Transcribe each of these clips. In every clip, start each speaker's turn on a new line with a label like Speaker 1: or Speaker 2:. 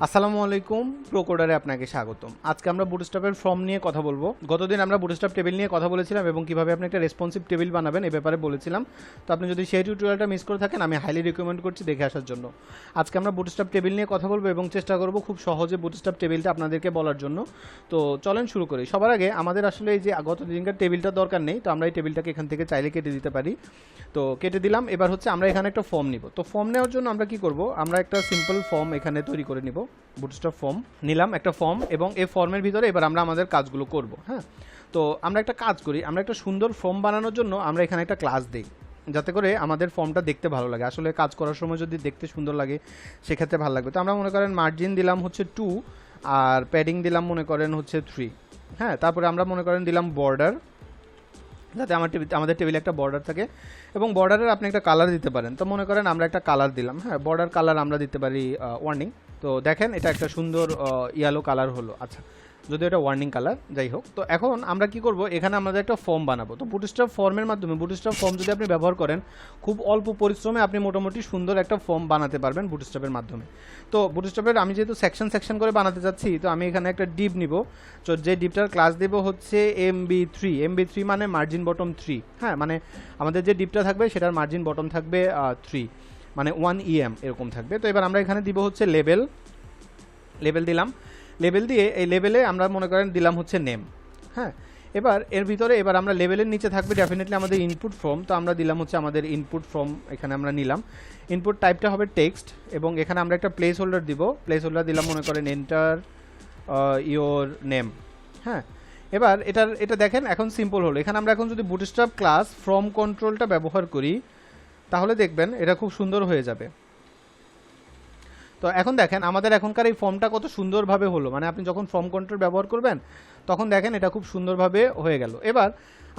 Speaker 1: আসসালামু আলাইকুম প্রোকোডারে আপনাকে স্বাগতম। আজকে আমরা বুটস্ট্র্যাপের ফর্ম নিয়ে কথা বলবো। গতদিন আমরা বুটস্ট্র্যাপ টেবিল নিয়ে কথা বলেছিলাম এবং কিভাবে আপনি একটা রেসপন্সিভ টেবিল বানাবেন এই ব্যাপারে বলেছিলাম। তো আপনি যদি সেই টিউটোরিয়ালটা মিস করে থাকেন আমি হাইলি রিকমেন্ড করছি দেখে আসার জন্য। আজকে আমরা বুটস্ট্র্যাপ টেবিল নিয়ে কথা বলবো এবং চেষ্টা করব খুব সহজে বুটস্ট্র্যাপ টেবিলটা আপনাদেরকে বলার জন্য। তো চলেন শুরু করি। সবার আগে আমাদের আসলে এই যে গত দিনকার টেবিলটা দরকার নেই, তো আমরা এই টেবিলটাকে এখান থেকে চাইলে কেটে দিতে পারি। তো কেটে দিলাম। এবার হচ্ছে আমরা এখানে একটা ফর্ম নিব। তো ফর্ম নেওয়ার জন্য আমরা কি করব, আমরা একটা সিম্পল ফর্ম এখানে তৈরি করে নিব। বুটস্ট্র্যাপ ফর্ম নিলাম, একটা ফর্ম, এবং এই ফর্মের ভিতরে এবার আমরা আমাদের কাজগুলো করব। হ্যাঁ, তো আমরা একটা কাজ করি, আমরা একটা সুন্দর ফর্ম বানানোর জন্য আমরা এখানে একটা ক্লাস দিই, যাতে করে আমাদের ফর্মটা দেখতে ভালো লাগে। আসলে কাজ করার সময় যদি দেখতে সুন্দর লাগে সেক্ষেত্রে ভালো লাগবে। তো আমরা মনে করেন মার্জিন দিলাম হচ্ছে 2 আর প্যাডিং দিলাম মনে করেন হচ্ছে 3। হ্যাঁ, তারপরে আমরা মনে করেন দিলাম বর্ডার, যাতে আমাদের টেবিলে একটা বর্ডার থাকে, এবং বর্ডারের আপনি একটা কালার দিতে পারেন। তো মনে করেন আমরা একটা কালার দিলাম। হ্যাঁ, বর্ডার কালার আমরা দিতে পারি ওয়ার্নিং। তো দেখেন এটা একটা সুন্দর ইয়েলো কালার হলো। আচ্ছা, যদি এটা ওয়ার্নিং কালার, যাই হোক। তো এখন আমরা কি করব, এখানে আমাদের একটা ফর্ম বানাবো। তো বুটস্ট্র্যাপ ফর্মের মাধ্যমে, বুটস্ট্র্যাপ ফর্ম যদি আপনি ব্যবহার করেন খুব অল্প পরিশ্রমে আপনি মোটামুটি সুন্দর একটা ফর্ম বানাতে পারবেন বুটস্ট্র্যাপের মাধ্যমে। তো বুটস্ট্র্যাপের আমি যেহেতু সেকশন সেকশন করে বানাতে যাচ্ছি, তো আমি এখানে একটা ডিপ নিব। তো যে ডিপটার ক্লাস দেব হচ্ছে MB3 মানে মার্জিন বটম 3। হ্যাঁ, মানে আমাদের যে ডিপটা থাকবে সেটার মার্জিন বটম থাকবে 3, মানে 1 EM এরকম থাকবে। তো এবার আমরা এখানে দিব হচ্ছে লেবেল দিলাম। লেবেল দিয়ে এই লেবেলে আমরা মনে করেন দিলাম হচ্ছে নেম। হ্যাঁ, এবার এর ভিতরে এবার আমরা লেবেলের নিচে থাকবে ডেফিনেটলি আমাদের ইনপুট ফর্ম। তো আমরা দিলাম হচ্ছে আমাদের ইনপুট ফর্ম, এখানে আমরা নিলাম। ইনপুট টাইপটা হবে টেক্সট, এবং এখানে আমরা একটা প্লেস হোল্ডার দিব। প্লেস হোল্ডার দিলাম মনে করেন এন্টার ইওর নেম। হ্যাঁ, এবার এটা দেখেন এখন সিম্পল হলো। এখানে আমরা এখন যদি বুটস্ট্র্যাপ ক্লাস ফ্রম কন্ট্রোলটা ব্যবহার করি তাহলে দেখবেন এটা খুব সুন্দর হয়ে যাবে। তো এখন দেখেন আমাদের এখনকার এই ফর্মটা কত সুন্দরভাবে হলো, মানে আপনি যখন ফর্ম কন্ট্রোল ব্যবহার করবেন তখন দেখেন এটা খুব সুন্দরভাবে হয়ে গেল। এবার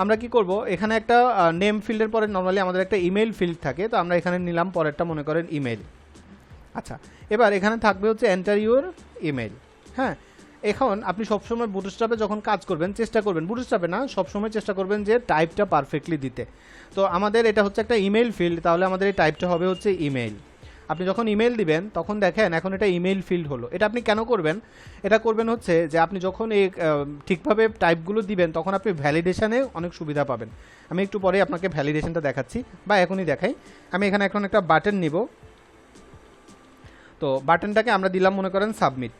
Speaker 1: আমরা কি করব, এখানে একটা নেম ফিল্ডের পরে নর্মালি আমাদের একটা ইমেল ফিল্ড থাকে। তো আমরা এখানে নিলাম পরেরটা মনে করেন ইমেল। আচ্ছা, এবার এখানে থাকবে হচ্ছে এন্টার ইউর ইমেল। হ্যাঁ, এখন আপনি সবসময় বুটস্ট্র্যাপে যখন কাজ করবেন চেষ্টা করবেন, বুটস্ট্র্যাপে না সবসময় চেষ্টা করবেন যে টাইপটা পারফেক্টলি দিতে। তো আমাদের এটা হচ্ছে একটা ইমেল ফিল্ড, তাহলে আমাদের এই টাইপটা হবে হচ্ছে ইমেল। আপনি যখন ইমেল দিবেন তখন দেখেন এখন এটা ইমেল ফিল্ড হলো। এটা আপনি কেন করবেন, এটা করবেন হচ্ছে যে আপনি যখন এই ঠিকভাবে টাইপগুলো দিবেন তখন আপনি ভ্যালিডেশনে অনেক সুবিধা পাবেন। আমি একটু পরে আপনাকে ভ্যালিডেশনটা দেখাচ্ছি, বা এখনই দেখাই। আমি এখানে এখন একটা বাটন নিব। তো বাটনটাকে আমরা দিলাম মনে করেন সাবমিট।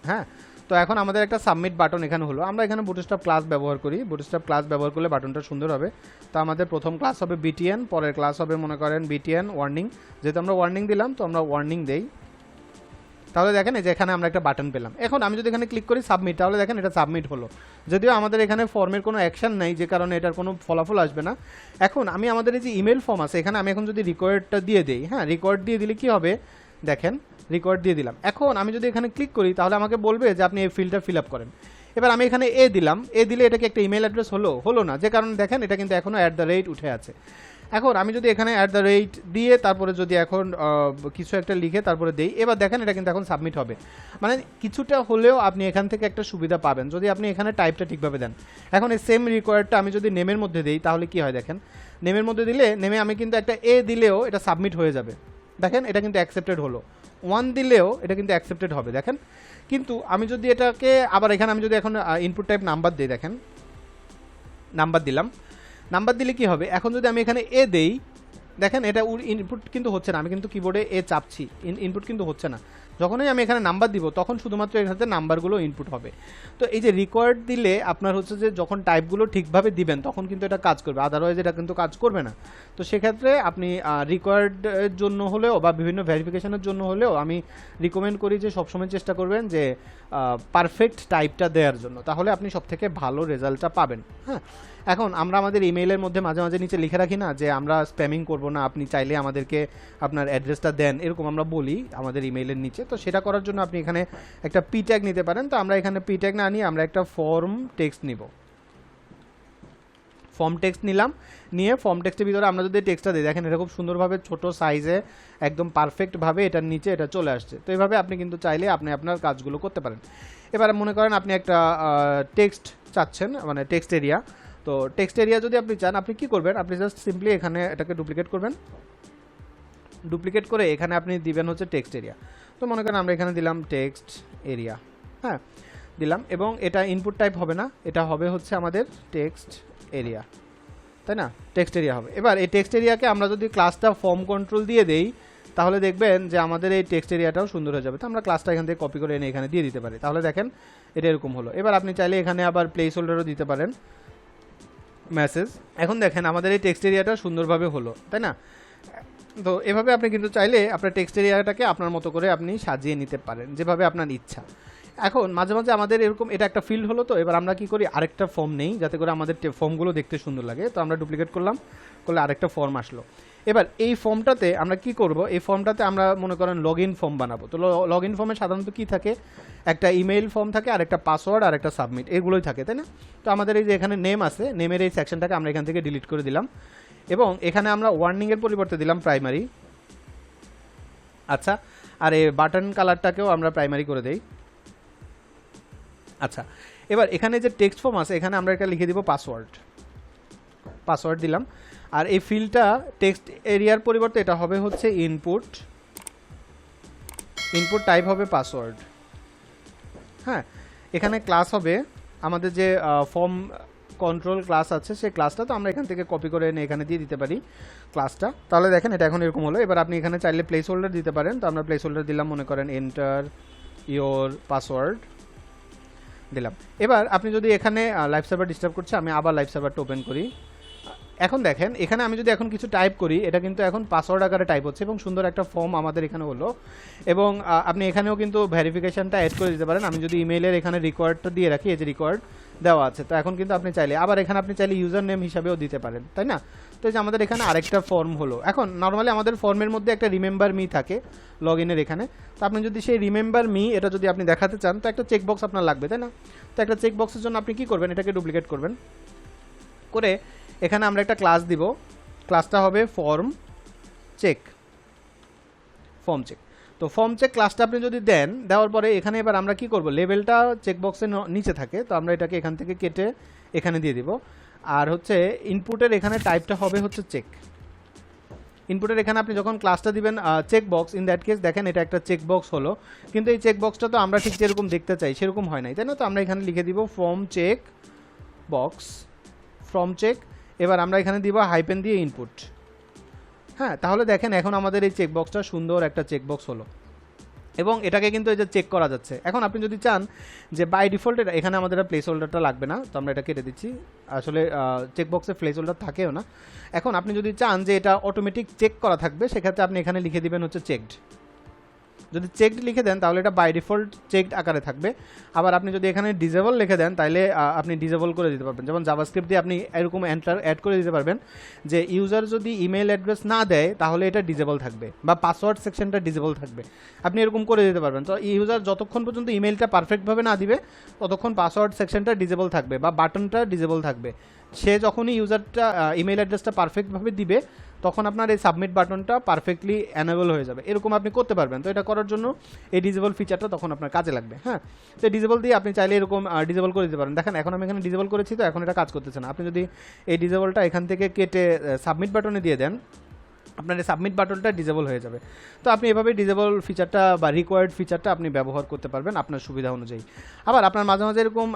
Speaker 1: হ্যাঁ, তো এখন আমাদের একটা সাবমিট বাটন এখানে হলো। আমরা এখানে বুটস্ট্র্যাপ ক্লাস ব্যবহার করি, বুটস্ট্র্যাপ ক্লাস ব্যবহার করলে বাটনটা সুন্দর হবে। তো আমাদের প্রথম ক্লাস হবে BTN, পরের ক্লাস হবে মনে করেন BTN ওয়ার্নিং। যেহেতু আমরা ওয়ার্নিং দিলাম তো আমরা ওয়ার্নিং দেই। তাহলে দেখেন এই যে এখানে আমরা একটা বাটন পেলাম। এখন আমি যদি এখানে ক্লিক করি সাবমিট, তাহলে দেখেন এটা সাবমিট হলো। যদিও আমাদের এখানে ফর্মের কোনো অ্যাকশন নাই, যে কারণে এটার কোনো ফলাফল আসবে না। এখন আমি আমাদের এই যে ইমেল ফর্ম আছে এখানে আমি এখন যদি রিকোয়ার্ডটা দিয়ে দিই, হ্যাঁ রিকোয়ার্ড দিয়ে দিলে কি হবে দেখেন, রিকোয়ার্ড দিয়ে দিলাম। এখন আমি যদি এখানে ক্লিক করি তাহলে আমাকে বলবে যে আপনি এই ফিল্ডটা ফিল আপ করেন। এবার আমি এখানে দিলাম, দিলে এটাকে একটা ইমেল অ্যাড্রেস হলো না, যে কারণে দেখেন এটা কিন্তু এখনও @ উঠে আছে। এখন আমি যদি এখানে @ দিয়ে তারপরে যদি এখন কিছু একটা লিখে তারপরে দেই, এবার দেখেন এটা কিন্তু এখন সাবমিট হবে। মানে কিছুটা হলেও আপনি এখান থেকে একটা সুবিধা পাবেন যদি আপনি এখানে টাইপটা ঠিকভাবে দেন। এখন এই সেম রিকোয়ার্ডটা আমি যদি নেমের মধ্যে দিই তাহলে কি হয় দেখেন, নেমের মধ্যে দিলে নেমে আমি কিন্তু একটা দিলেও এটা সাবমিট হয়ে যাবে। দেখেন এটা কিন্তু অ্যাকসেপ্টেড হলো। 1 দিলেও এটা কিন্তু অ্যাকসেপ্টেড হবে দেখেন। কিন্তু আমি যদি এটাকে আবার এখানে আমি যদি এখন ইনপুট টাইপ নাম্বার দিই, দেখেন নাম্বার দিলাম। নাম্বার দিলে কি হবে, এখন যদি আমি এখানে দেই দেখেন এটা ইনপুট কিন্তু হচ্ছে না। আমি কিন্তু কিবোর্ডে চাপছি, ইনপুট কিন্তু হচ্ছে না। যখনই আমি এখানে নাম্বার দিব তখন শুধুমাত্র এখানে নাম্বারগুলো ইনপুট হবে। তো এই যে রিকোয়ার্ড দিলে আপনার হচ্ছে যে যখন টাইপগুলো ঠিকভাবে দিবেন তখন কিন্তু এটা কাজ করবে, আদারওয়াইজ এটা কিন্তু কাজ করবে না। তো সেক্ষেত্রে আপনি রিকোয়ার্ডের জন্য হলেও বা বিভিন্ন ভেরিফিকেশনের জন্য হলেও আমি রিকমেন্ড করি যে সবসময় চেষ্টা করবেন যে পারফেক্ট টাইপটা দেওয়ার জন্য, তাহলে আপনি সবথেকে ভালো রেজাল্টটা পাবেন। হ্যাঁ, এখন আমরা আমাদের ইমেইলের মধ্যে মাঝে মাঝে নিচে লিখে রাখি না যে আমরা স্প্যামিং করব না, আপনি চাইলে আমাদেরকে আপনার অ্যাড্রেসটা দেন, এরকম আমরা বলি আমাদের ইমেইলের নিচে। তো সেটা করার জন্য আপনি এখানে একটা পি ট্যাগ নিতে পারেন। তো আমরা এখানে পি ট্যাগ না নিয়ে আমরা একটা ফর্ম টেক্সট নিব। ফর্ম টেক্সট নিলাম, নিয়ে ফর্ম টেক্সটের ভিতরে আমরা যদি টেক্সটটা দিই দেখেন এটা খুব সুন্দরভাবে ছোট সাইজে একদম পারফেক্টভাবে এটার নিচে এটা চলে আসছে। তো এইভাবে আপনি কিন্তু চাইলে আপনি আপনার কাজগুলো করতে পারেন। এবার মনে করেন আপনি একটা টেক্সট চাচ্ছেন, মানে টেক্সট এরিয়া। তো টেক্সট এরিয়া যদি আপনি চান আপনি কি করবেন, আপনি জাস্ট সিম্পলি এখানে এটাকে ডুপ্লিকেট করবেন। ডুপ্লিকেট করে এখানে আপনি দিবেন হচ্ছে টেক্সট এরিয়া। তো মনে করেন আমরা এখানে দিলাম টেক্সট এরিয়া, হ্যাঁ দিলাম, এবং এটা ইনপুট টাইপ হবে না, এটা হবে হচ্ছে আমাদের টেক্সট এরিয়া, তাই না, টেক্সট এরিয়া হবে। এবার এই টেক্সট এরিয়াকে আমরা যদি ক্লাসটা ফর্ম কন্ট্রোল দিয়ে দেই তাহলে দেখবেন যে আমাদের এই টেক্সট এরিয়াটাও সুন্দর হয়ে যাবে। তো আমরা ক্লাসটা এখান থেকে কপি করে এনে এখানে দিয়ে দিতে পারি, তাহলে দেখেন এটা এরকম হলো। এবার আপনি চাইলে এখানে আবার প্লেস হোল্ডারও দিতে পারেন, মেসেজ। এখন দেখেন আমাদের এই টেক্সট এরিয়াটা সুন্দরভাবে হলো, তাই না। তো এভাবে আপনি কিন্তু চাইলে আপনার টেক্সট এরিয়াটাকে আপনার মতো করে আপনি সাজিয়ে নিতে পারেন যেভাবে আপনার ইচ্ছা। এখন মাঝে মাঝে আমাদের এরকম এটা একটা ফিল্ড হলো, তো এবার আমরা কি করি আরেকটা ফর্ম নেই যাতে করে আমাদের ফর্মগুলো দেখতে সুন্দর লাগে। তো আমরা ডুপ্লিকেট করলাম, করলে আরেকটা ফর্ম আসলো। এবার এই ফর্মটাতে আমরা কি করব, এই ফর্মটাতে আমরা মনে করেন লগ ইন ফর্ম বানাবো। তো লগ ইন ফর্মে সাধারণত কি থাকে, একটা ইমেইল ফর্ম থাকে, আর একটা পাসওয়ার্ড, আর একটা সাবমিট, এগুলোই থাকে, তাই না। তো আমাদের এই যে এখানে নেম আছে, নেমের এই সেকশনটাকে আমরা এখান থেকে ডিলিট করে দিলাম, এবং এখানে আমরা ওয়ার্নিংয়ের পরিবর্তে দিলাম প্রাইমারি। আচ্ছা, আর এই বাটন কালারটাকেও আমরা প্রাইমারি করে দেই। আচ্ছা, এবার এখানে যে টেক্সট ফর্ম আছে এখানে আমরা এটা লিখে দিব পাসওয়ার্ড, পাসওয়ার্ড দিলাম। আর এই ফিল্ডটা টেক্সট এরিয়ার পরিবর্তে এটা হবে হচ্ছে ইনপুট, ইনপুট টাইপ হবে পাসওয়ার্ড। হ্যাঁ, এখানে ক্লাস হবে আমাদের যে ফর্ম কন্ট্রোল ক্লাস আছে সেই ক্লাসটা, তো আমরা এখান থেকে কপি করে এনে এখানে দিয়ে দিতে পারি ক্লাসটা। তাহলে দেখেন এটা এখন এরকম হলো। এবার আপনি এখানে চাইলে প্লেস হোল্ডার দিতে পারেন, তো আমরা প্লেস হোল্ডার দিলাম, মনে করেন এন্টার ইওর পাসওয়ার্ড দিলাম। এবার আপনি যদি এখানে লাইভ সার্ভার ডিস্টার্ব করছে, আমি আবার লাইভ সার্ভারটা ওপেন করি। এখন দেখেন এখানে আমি যদি এখন কিছু টাইপ করি এটা কিন্তু এখন পাসওয়ার্ড আকারে টাইপ হচ্ছে এবং সুন্দর একটা ফর্ম আমাদের এখানে হলো। এবং আপনি এখানেও কিন্তু ভেরিফিকেশনটা অ্যাড করে দিতে পারেন। আমি যদি ইমেইলের এখানে রিকোয়ার্ডটা দিয়ে রাখি, এই যে রিকোয়ার্ড দেওয়া আছে, তো এখন কিন্তু আপনি চাইলে আবার এখানে আপনি চাইলে ইউজার নেম হিসাবেও দিতে পারেন, তাই না। তো এই যে আমাদের এখানে আরেকটা ফর্ম হলো। এখন নর্মালি আমাদের ফর্মের মধ্যে একটা রিমেম্বার মি থাকে লগ ইনের এখানে, তো আপনি যদি সেই রিমেম্বার মি এটা যদি আপনি দেখাতে চান তো একটা চেকবক্স আপনার লাগবে, তাই না। তো একটা চেকবক্সের জন্য আপনি কী করবেন, এটাকে ডুপ্লিকেট করবেন, করে এখানে আমরা একটা ক্লাস দিব, ক্লাসটা হবে ফর্ম চেক, ফর্ম চেক। তো ফর্ম চেক ক্লাসটা আপনি যদি দেন, দেওয়ার পরে এখানে এবার আমরা কি করব, লেভেলটা চেকবক্সের নিচে থাকে, তো আমরা এটাকে এখান থেকে কেটে এখানে দিয়ে দিব। আর হচ্ছে ইনপুটের এখানে টাইপটা হবে হচ্ছে চেক। ইনপুটের এখানে আপনি যখন ক্লাসটা দিবেন চেকবক্স, ইন দ্যাট কেস দেখেন এটা একটা চেকবক্স হলো, কিন্তু এই চেকবক্সটা তো আমরা ঠিক যেরকম দেখতে চাই সেরকম হয় নাই, তাই না। তো আমরা এখানে লিখে দিব form check box, form check. এবার আমরা এখানে দিব হাইপেন দিয়ে ইনপুট। হ্যাঁ, তাহলে দেখেন এখন আমাদের এই চেকবক্সটা সুন্দর একটা চেকবক্স হলো এবং এটাকে কিন্তু এই যে চেক করা যাচ্ছে। এখন আপনি যদি চান যে বাই ডিফল্ট এখানে আমাদের প্লেস হোল্ডারটা লাগবে না, তো আমরা এটা কেটে দিচ্ছি। আসলে চেকবক্সে প্লেস হোল্ডার থাকেও না। এখন আপনি যদি চান যে এটা অটোমেটিক চেক করা থাকবে সেক্ষেত্রে আপনি এখানে লিখে দিবেন হচ্ছে চেকড। যদি চেকড লিখে দেন তাহলে এটা বাই ডিফল্ট চেকড আকারে থাকবে। আবার আপনি যদি এখানে ডিজেবল লিখে দেন তাহলে আপনি ডিজেবল করে দিতে পারবেন। যেমন জাভাস্ক্রিপ্ট দিয়ে আপনি এরকম এন্টার অ্যাড করে দিতে পারবেন যে ইউজার যদি ইমেল অ্যাড্রেস না দেয় তাহলে এটা ডিজেবল থাকবে, বা পাসওয়ার্ড সেকশনটা ডিজেবল থাকবে, আপনি এরকম করে দিতে পারবেন। তো ইউজার যতক্ষণ পর্যন্ত ইমেলটা পারফেক্টভাবে না দিবে ততক্ষণ পাসওয়ার্ড সেকশনটা ডিজেবল থাকবে বা বাটনটা ডিজেবল থাকবে। সে যখনই ইউজারটা ইমেল অ্যাড্রেসটা পারফেক্টভাবে দিবে তখন আপনার এই সাবমিট বাটনটা পারফেক্টলি অ্যানেবল হয়ে যাবে, এরকম আপনি করতে পারবেন। তো এটা করার জন্য এই ডিজেবল ফিচারটা তখন আপনার কাজে লাগবে। হ্যাঁ, তো ডিজেবল দিয়ে আপনি চাইলে এরকম ডিজেবল করে দিতে পারেন। দেখেন এখন আমি এখানে ডিজেবল করেছি, তো এখন এটা কাজ করতেছে না। আপনি যদি এই ডিজেবলটা এখান থেকে কেটে সাবমিট বাটনে দিয়ে দেন আপনার এই সাবমিট বাটনটা ডিজেবল হয়ে যাবে। তো আপনি এভাবে ডিজেবল ফিচারটা বা রিকোয়ার্ড ফিচারটা আপনি ব্যবহার করতে পারবেন আপনার সুবিধা অনুযায়ী। আবার আপনার মাঝে মাঝে এরকম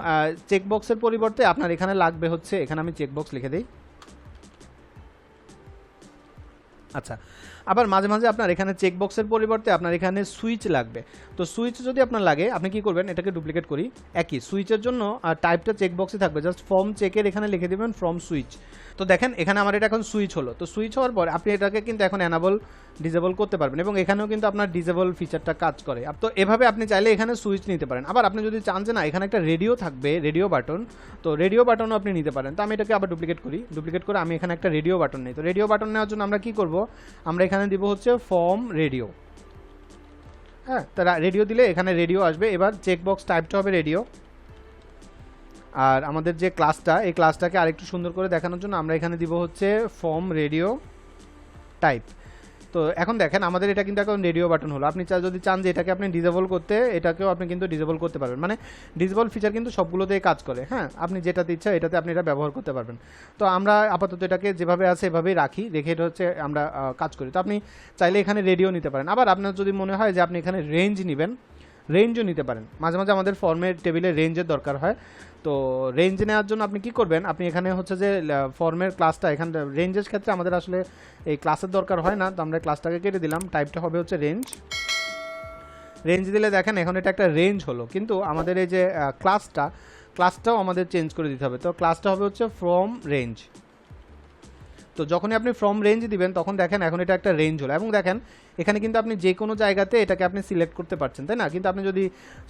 Speaker 1: চেকবক্সের পরিবর্তে আপনার এখানে লাগবে হচ্ছে, এখানে আমি চেকবক্স লিখে দিই। আচ্ছা, আবার মাঝে মাঝে আপনার এখানে চেকবক্সের পরিবর্তে আপনার এখানে সুইচ লাগবে। তো সুইচ যদি আপনার লাগে আপনি কি করবেন, এটাকে ডুপ্লিকেট করি। একই সুইচের জন্য টাইপটা চেকবক্সে থাকবে, জাস্ট ফর্ম চেকের এখানে লিখে দেবেন ফর্ম সুইচ। তো দেখেন এখানে আমার এটা এখন সুইচ হলো। তো সুইচ হওয়ার পর আপনি এটাকে কিন্তু এখন অ্যানাবল ডিজেবল করতে পারবেন এবং এখানেও কিন্তু আপনার ডিজেবল ফিচারটা কাজ করে। তো এভাবে আপনি চাইলে এখানে সুইচ নিতে পারেন। আবার আপনি যদি চান যে না এখানে একটা রেডিও থাকবে, রেডিও বাটন, তো রেডিও বাটনও আপনি নিতে পারেন। তো আমি এটাকে আবার ডুপ্লিকেট করি, ডুপ্লিকেট করে আমি এখানে একটা রেডিও বাটন নিই। তো রেডিও বাটন নেওয়ার জন্য আমরা কি করব, আমরা এখানে দিব হচ্ছে ফর্ম রেডিও। হ্যাঁ, তারা রেডিও দিলে এখানে রেডিও আসবে। এবার চেকবক্স টাইপটা হবে রেডিও। আর আমাদের যে ক্লাসটা, এই ক্লাসটাকে আরেকটু সুন্দর করে দেখানোর জন্য আমরা এখানে দিব হচ্ছে ফর্ম রেডিও টাইপ। তো তো এখন দেখেন আমাদের এটা কিন্তু এখন রেডিও বাটন হলো। আপনি যদি চান যে এটাকে আপনি ডিসেবল করতে, এটাকেও আপনি কিন্তু ডিসেবল করতে পারবেন। মানে ডিসেবল ফিচার কিন্তু সবগুলোতেই কাজ করে, হ্যাঁ, আপনি যেটাতে ইচ্ছা এটাতে আপনি এটা ব্যবহার করতে পারবেন। তো আমরা আপাতত এটাকে যেভাবে আছে এভাবেই রাখি, রেখে এটা হচ্ছে আমরা কাজ করি। তো আপনি চাইলে এখানে রেডিও নিতে পারেন। আবার আপনার যদি মনে হয় যে আপনি এখানে রেঞ্জ নেবেন, রেঞ্জও নিতে পারেন। মাঝে মাঝে আমাদের ফর্মের টেবিলে রেঞ্জের দরকার হয়। তো রেঞ্জ নেওয়ার জন্য আপনি কি করবেন, আপনি এখানে হচ্ছে যে ফর্মের ক্লাসটা, এখানে রেঞ্জের ক্ষেত্রে আমাদের আসলে এই ক্লাসের দরকার হয় না, তো আমরা ক্লাসটাকে কেটে দিলাম। টাইপটা হবে হচ্ছে রেঞ্জ। রেঞ্জ দিলে দেখেন এখন এটা একটা রেঞ্জ হলো, কিন্তু আমাদের এই যে ক্লাসটাও আমাদের চেঞ্জ করে দিতে হবে। তো ক্লাসটা হবে হচ্ছে ফ্রম রেঞ্জ। তো যখনই আপনি ফ্রম রেঞ্জ দিবেন তখন দেখেন এখন এটা একটা রেঞ্জ হলো। এবং দেখেন এখানে কিন্তু আপনি যে কোনো জায়গাতে এটাকে আপনি সিলেক্ট করতে পারছেন, তাই না? কিন্তু আপনি যদি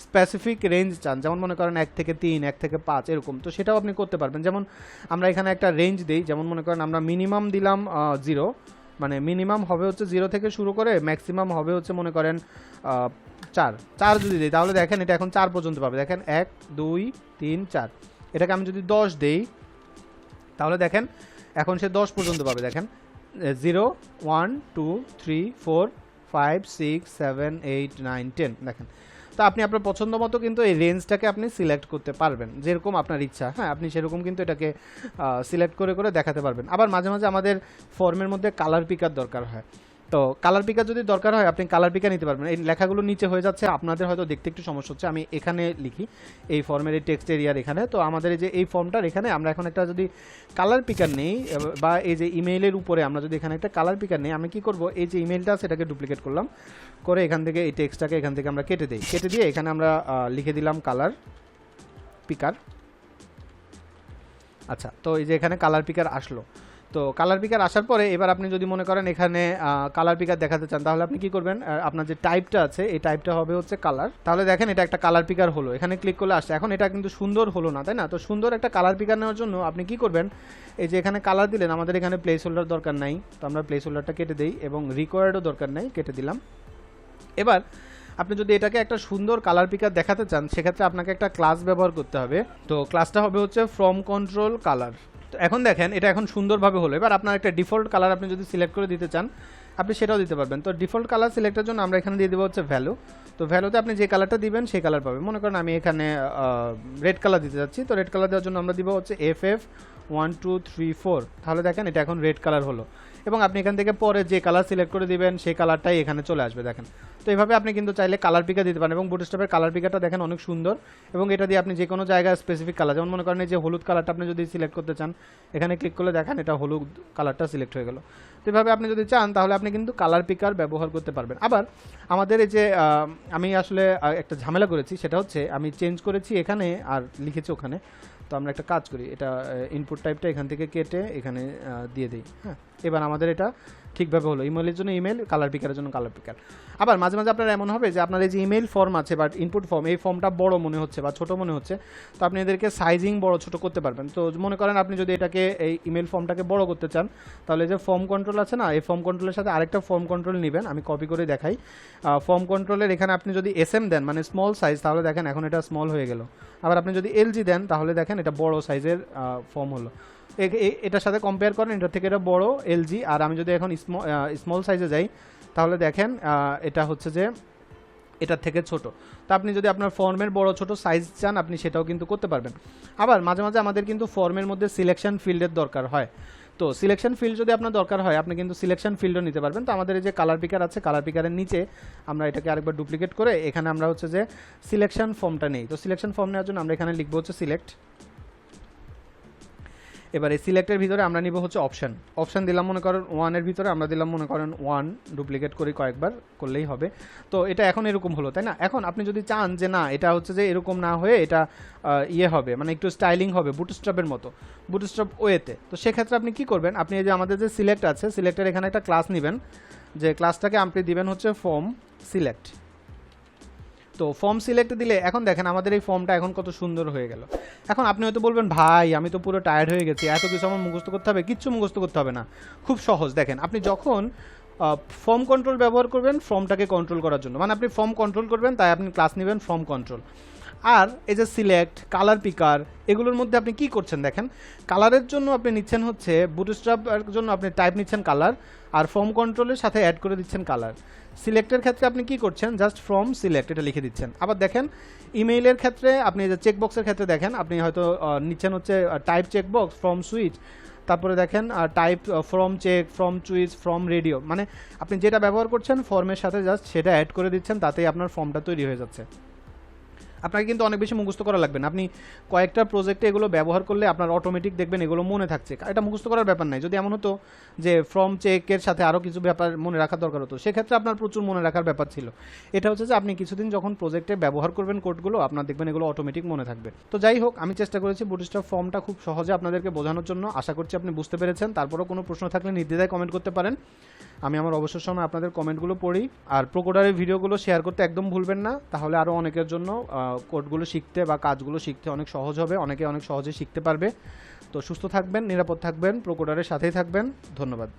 Speaker 1: স্পেসিফিক রেঞ্জ চান, যেমন মনে করেন 1 থেকে 3, 1 থেকে 5 এরকম, তো সেটাও আপনি করতে পারবেন। যেমন আমরা এখানে একটা রেঞ্জ দিই, যেমন মনে করেন আমরা মিনিমাম দিলাম 0, মানে মিনিমাম হবে হচ্ছে 0 থেকে শুরু করে ম্যাক্সিমাম হবে হচ্ছে মনে করেন 4 যদি দিই, তাহলে দেখেন এটা এখন 4 পর্যন্ত পাবে। দেখেন 1 2 3 4। এটাকে আমি যদি 10 দেই তাহলে দেখেন এখন সে 10 পর্যন্ত পাবে। দেখেন 0 1 2 3 4 5 6 7 8 9 10। দেখেন, তো আপনি আপনার পছন্দ মতো কিন্তু এই রেঞ্জটাকে আপনি সিলেক্ট করতে পারবেন, যেরকম আপনার ইচ্ছা, হ্যাঁ, আপনি সেরকম কিন্তু এটাকে সিলেক্ট করে করে দেখাতে পারবেন। আবার মাঝে মাঝে আমাদের ফর্মের মধ্যে কালার পিকার দরকার হয়। তো কালার পিকার যদি দরকার হয় আপনি কালার পিকার নিতে পারবেন। এই লেখাগুলো নিচে হয়ে যাচ্ছে, আপনাদের হয়তো দেখতে একটু সমস্যা হচ্ছে, আমি এখানে লিখি এই ফর্মের এই টেক্সট এরিয়ার এখানে। তো আমাদের এই যে এই ফর্মটার এখানে আমরা এখন একটা যদি কালার পিকার নেই, বা এই যে ইমেইলের উপরে আমরা যদি এখানে একটা কালার পিকার নেই, আমি কি করব, এই যে ইমেইলটা সেটাকে ডুপ্লিকেট করলাম, করে এখান থেকে এই টেক্সটটাকে এখান থেকে আমরা কেটে দিই, কেটে দিয়ে এখানে আমরা লিখে দিলাম কালার পিকার। আচ্ছা, তো এই যে এখানে কালার পিকার আসলো। তো কালার পিকার আসার পরে এবার আপনি যদি মনে করেন এখানে কালার পিকার দেখাতে চান, তাহলে আপনি কি করবেন, আপনার যে টাইপটা আছে এই টাইপটা হবে হচ্ছে কালার। তাহলে দেখেন এটা একটা কালার পিকার হলো, এখানে ক্লিক করলে আসছে। এখন এটা কিন্তু সুন্দর হলো না, তাই না? তো সুন্দর একটা কালার পিকার নেওয়ার জন্য আপনি কি করবেন, এই যে এখানে কালার দিলেন, আমাদের এখানে প্লেস হোল্ডার দরকার নাই, তো আমরা প্লেস হোল্ডারটা কেটে দিই, এবং রিকোয়ার্ডও দরকার নাই, কেটে দিলাম। এবার আপনি যদি এটাকে একটা সুন্দর কালার পিকার দেখাতে চান, সেক্ষেত্রে আপনাকে একটা ক্লাস ব্যবহার করতে হবে। তো ক্লাসটা হবে হচ্ছে ফ্রম কন্ট্রোল কালার। তো এখন দেখেন এটা এখন সুন্দরভাবে হলো। এবার আপনার একটা ডিফল্ট কালার আপনি যদি সিলেক্ট করে দিতে চান, আপনি সেটাও দিতে পারবেন। তো ডিফল্ট কালার সিলেক্টের জন্য আমরা এখানে দিয়ে দেবো হচ্ছে ভ্যালু। তো ভ্যালুতে আপনি যে কালারটা দিবেন সেই কালার পাবেন। মনে করেন আমি এখানে রেড কালার দিতে যাচ্ছি, তো রেড কালার দেওয়ার জন্য আমরা দিব হচ্ছে FF 1 2 3 4। তাহলে দেখেন এটা এখন রেড কালার হলো, এবং আপনি এখান থেকে পরে যে কালার সিলেক্ট করে দিবেন সেই কালারটাই এখানে চলে আসবে। দেখেন, তো এইভাবে আপনি কিন্তু চাইলে কালার পিকার দিতে পারেন, এবং বুটস্ট্র্যাপের কালার পিকারটা দেখেন অনেক সুন্দর, এবং এটা দিয়ে আপনি যে কোনো জায়গায় স্পেসিফিক কালার, যেমন মনে করেন এই যে হলুদ কালারটা আপনি যদি সিলেক্ট করতে চান, এখানে ক্লিক করলে দেখেন এটা হলুদ কালারটা সিলেক্ট হয়ে গেল। তো এভাবে আপনি যদি চান তাহলে আপনি কিন্তু কালার পিকার ব্যবহার করতে পারবেন। আবার আমাদের এই যে আমি আসলে একটা ঝামেলা করেছি, সেটা হচ্ছে আমি চেঞ্জ করেছি এখানে আর লিখেছি ওখানে। তো আমরা একটা কাজ করি, এটা ইনপুট টাইপটা এখান থেকে কেটে এখানে দিয়ে দিই। হ্যাঁ, এবার আমাদের এটা ঠিকভাবে হলো। ইমেলের জন্য ইমেল, কালার পিকারের জন্য কালার পিকার। আবার মাঝে মাঝে আপনার এমন হবে যে আপনার এই যে ইমেল ফর্ম আছে বা ইনপুট ফর্ম, এই ফর্মটা বড় মনে হচ্ছে বা ছোট মনে হচ্ছে, তো আপনি এদেরকে সাইজিং বড় ছোট করতে পারবেন। তো মনে করেন আপনি যদি এটাকে এই ইমেল ফর্মটাকে বড় করতে চান, তাহলে যে ফর্ম কন্ট্রোল আছে না, এই ফর্ম কন্ট্রোলের সাথে আরেকটা ফর্ম কন্ট্রোল নেবেন, আমি কপি করে দেখাই। ফর্ম কন্ট্রোলের এখানে আপনি যদি SM দেন, মানে স্মল সাইজ, তাহলে দেখেন এখন এটা স্মল হয়ে গেল। আবার আপনি যদি LG দেন তাহলে দেখেন এটা বড় সাইজের ফর্ম হলো। এটার সাথে কম্পেয়ার করেন, এটার থেকে এটা বড় LG। আর আমি যদি এখন স্মল সাইজে যাই তাহলে দেখেন এটা হচ্ছে যে এটার থেকে ছোট। তো আপনি যদি আপনার ফর্মের বড় ছোট সাইজ চান আপনি সেটাও কিন্তু করতে পারবেন। আবার মাঝে মাঝে আমাদের কিন্তু ফর্মের মধ্যে সিলেকশন ফিল্ডের দরকার হয়। তো সিলেকশন ফিল্ড যদি আপনার দরকার হয় আপনি কিন্তু সিলেকশন ফিল্ডও নিতে পারবেন। তো আমাদের এই যে কালার পিকার আছে, কালার পিকারের নিচে আমরা এটাকে আরেকবার ডুপ্লিকেট করে এখানে আমরা হচ্ছে যে সিলেকশন ফর্মটা নেই। তো সিলেকশন ফর্ম নেওয়ার জন্য আমরা এখানে লিখবো হচ্ছে সিলেক্ট। এবার এই সিলেক্টের ভিতরে আমরা নিব হচ্ছে অপশন। অপশন দিলাম মনে করেন 1 এর ভিতরে আমরা দিলাম মনে করেন 1, ডুপ্লিকেট করি কয়েকবার করলেই হবে। তো এটা এখন এরকম হলো, তাই না? এখন আপনি যদি চান যে না এটা হচ্ছে যে এরকম না হয়ে এটা ইয়ে হবে, মানে একটু স্টাইলিং হবে বুটস্ট্র্যাপের মতো, বুটস্ট্র্যাপ ওয়েতে, তো সেক্ষেত্রে আপনি কি করবেন, আপনি এই যে আমাদের যে সিলেক্ট আছে, সিলেক্টের এখানে একটা ক্লাস নেবেন, যে ক্লাসটাকে আপনি দিবেন হচ্ছে ফর্ম সিলেক্ট। তো ফর্ম সিলেক্ট দিলে এখন দেখেন আমাদের এই ফর্মটা এখন কত সুন্দর হয়ে গেল। এখন আপনি হয়তো বলবেন ভাই আমি তো পুরো টায়ার্ড হয়ে গেছি, এত কিছু আমার মুখস্থ করতে হবে? কিচ্ছু মুখস্থ করতে হবে না, খুব সহজ। দেখেন আপনি যখন ফর্ম কন্ট্রোল ব্যবহার করবেন ফর্মটাকে কন্ট্রোল করার জন্য, মানে আপনি ফর্ম কন্ট্রোল করবেন, তাই আপনি ক্লাস নেবেন ফর্ম কন্ট্রোল। আর এই যে সিলেক্ট, কালার পিকার, এগুলোর মধ্যে আপনি কি করছেন দেখেন, কালারের জন্য আপনি নিচ্ছেন হচ্ছে বুটস্ট্র্যাপের জন্য আপনি টাইপ নিচ্ছেন কালার, আর ফর্ম কন্ট্রোলের সাথে অ্যাড করে দিচ্ছেন কালার। সিলেক্টের ক্ষেত্রে আপনি কি করছেন, জাস্ট ফ্রম সিলেক্ট এটা লিখে দিচ্ছেন। আবার দেখেন ইমেইলের ক্ষেত্রে আপনি যে চেকবক্সের ক্ষেত্রে দেখেন আপনি হয়তো নিচ্ছেন হচ্ছে টাইপ চেকবক্স ফ্রম সুইচ, তারপরে দেখেন type form check, form switch, form radio, মানে আপনি যেটা ব্যবহার করছেন ফর্মের সাথে জাস্ট সেটা অ্যাড করে দিচ্ছেন, তাতেই আপনার ফর্মটা তৈরি হয়ে যাচ্ছে। আপনাকে কিন্তু অনেক বেশি মুখস্থ করা লাগবে না, আপনি কয়েকটা প্রজেক্টে এগুলো ব্যবহার করলে আপনার অটোমেটিক দেখবেন এগুলো মনে থাকছে, এটা মুখস্থ করার ব্যাপার নাই। যদি এমন হতো যে ফ্রম চেকের সাথে আরও কিছু ব্যাপার মনে রাখার দরকার হতো, সেক্ষেত্রে আপনার প্রচুর মনে রাখার ব্যাপার ছিল। এটা হচ্ছে যে আপনি কিছুদিন যখন প্রজেক্টে ব্যবহার করবেন কোডগুলো, আপনার দেখবেন এগুলো অটোমেটিক মনে থাকবে। তো যাই হোক, আমি চেষ্টা করেছি বুটস্ট্র্যাপ ফর্মটা খুব সহজে আপনাদেরকে বোঝানোর জন্য, আশা করছি আপনি বুঝতে পেরেছেন। তারপরেও কোনো প্রশ্ন থাকলে নির্দ্বিধায় কমেন্ট করতে পারেন, আমি আমার অবসর সময় আপনাদের কমেন্টগুলো পড়ি। আর প্রোকোডারের ভিডিওগুলো শেয়ার করতে একদম ভুলবেন না, তাহলে আরও অনেকের জন্য কোডগুলো শিখতে বা কাজগুলো শিখতে অনেক সহজ হবে, অনেকে অনেক সহজে শিখতে পারবে। তো সুস্থ থাকবেন, নিরাপদ থাকবেন, প্রোকোডারের সাথেই থাকবেন। ধন্যবাদ।